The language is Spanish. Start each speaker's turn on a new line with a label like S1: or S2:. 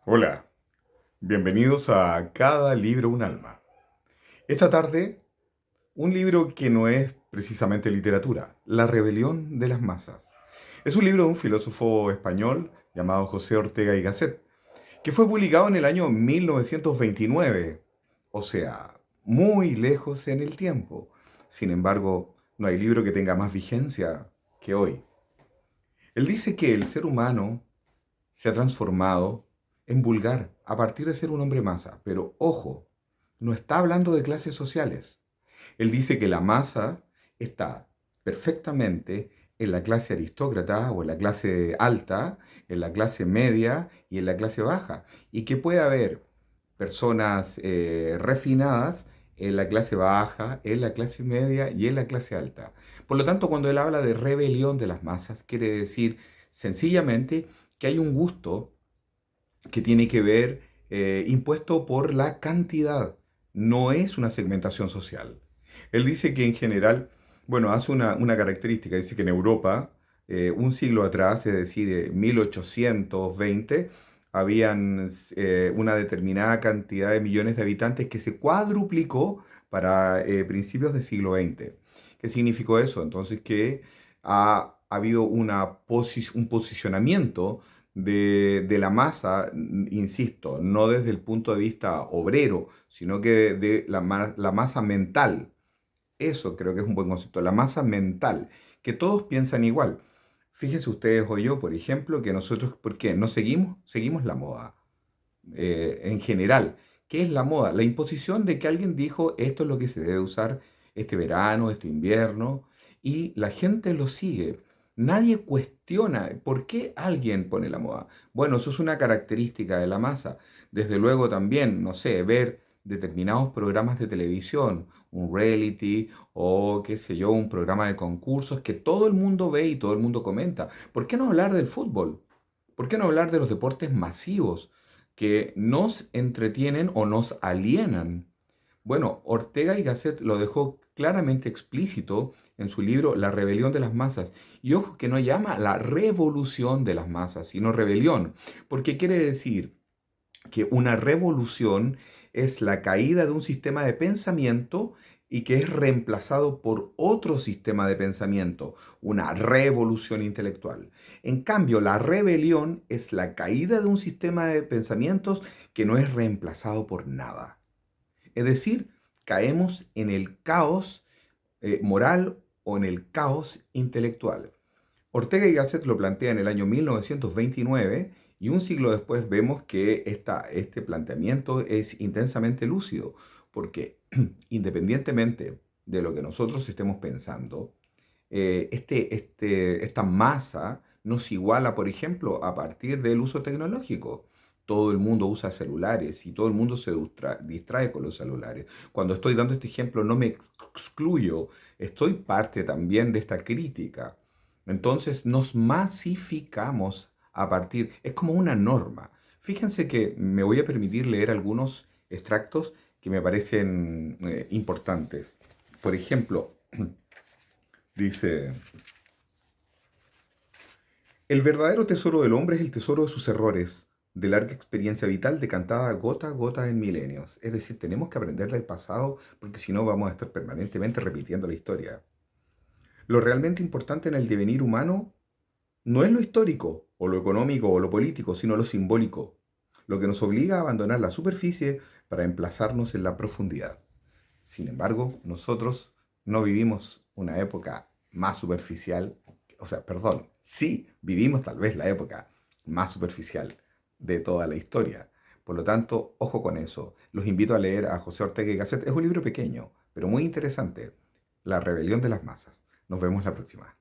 S1: Hola, bienvenidos a Cada libro un alma. Esta tarde, un libro que no es precisamente literatura, La rebelión de las masas. Es un libro de un filósofo español llamado José Ortega y Gasset, que fue publicado en el año 1929, o sea, muy lejos en el tiempo. Sin embargo, no hay libro que tenga más vigencia que hoy. Él dice que el ser humano se ha transformado en vulgar a partir de ser un hombre masa. Pero ojo, no está hablando de clases sociales. Él dice que la masa está perfectamente en la clase aristócrata o en la clase alta, en la clase media y en la clase baja. Y que puede haber personas refinadas en la clase baja, en la clase media y en la clase alta. Por lo tanto, cuando él habla de rebelión de las masas, quiere decir sencillamente que hay un gusto que tiene que ver impuesto por la cantidad, no es una segmentación social. Él dice que en general, bueno, hace una característica, dice que en Europa, un siglo atrás, es decir, 1820, habían una determinada cantidad de millones de habitantes que se cuadruplicó para principios del siglo XX. ¿Qué significó eso? Entonces que ha habido un posicionamiento de la masa, insisto, no desde el punto de vista obrero, sino que de la masa mental. Eso creo que es un buen concepto, la masa mental, que todos piensan igual. Fíjense ustedes o yo, por ejemplo, que nosotros, ¿por qué? No seguimos la moda en general. ¿Qué es la moda? La imposición de que alguien dijo esto es lo que se debe usar este verano, este invierno, y la gente lo sigue. Nadie cuestiona por qué alguien pone la moda. Bueno, eso es una característica de la masa. Desde luego también, no sé, ver determinados programas de televisión, un reality o qué sé yo, un programa de concursos que todo el mundo ve y todo el mundo comenta. ¿Por qué no hablar del fútbol? ¿Por qué no hablar de los deportes masivos que nos entretienen o nos alienan? Bueno, Ortega y Gasset lo dejó claramente explícito en su libro La rebelión de las masas. Y ojo que no llama la revolución de las masas, sino rebelión, porque quiere decir que una revolución es la caída de un sistema de pensamiento y que es reemplazado por otro sistema de pensamiento, una revolución intelectual. En cambio, la rebelión es la caída de un sistema de pensamientos que no es reemplazado por nada. Es decir, caemos en el caos moral o en el caos intelectual. Ortega y Gasset lo plantea en el año 1929 y un siglo después vemos que este planteamiento es intensamente lúcido, porque independientemente de lo que nosotros estemos pensando, esta masa nos iguala, por ejemplo, a partir del uso tecnológico. Todo el mundo usa celulares y todo el mundo se distrae con los celulares. Cuando estoy dando este ejemplo no me excluyo, estoy parte también de esta crítica. Entonces nos masificamos a partir, es como una norma. Fíjense que me voy a permitir leer algunos extractos que me parecen importantes. Por ejemplo, dice, el verdadero tesoro del hombre es el tesoro de sus errores, de larga experiencia vital decantada gota a gota en milenios. Es decir, tenemos que aprender del pasado porque si no vamos a estar permanentemente repitiendo la historia. Lo realmente importante en el devenir humano no es lo histórico, o lo económico, o lo político, sino lo simbólico, lo que nos obliga a abandonar la superficie para emplazarnos en la profundidad. Sin embargo, nosotros no vivimos una época más superficial, o sea, perdón, sí vivimos tal vez la época más superficial de toda la historia. Por lo tanto, ojo con eso. Los invito a leer a José Ortega y Gasset. Es un libro pequeño, pero muy interesante. La rebelión de las masas. Nos vemos la próxima.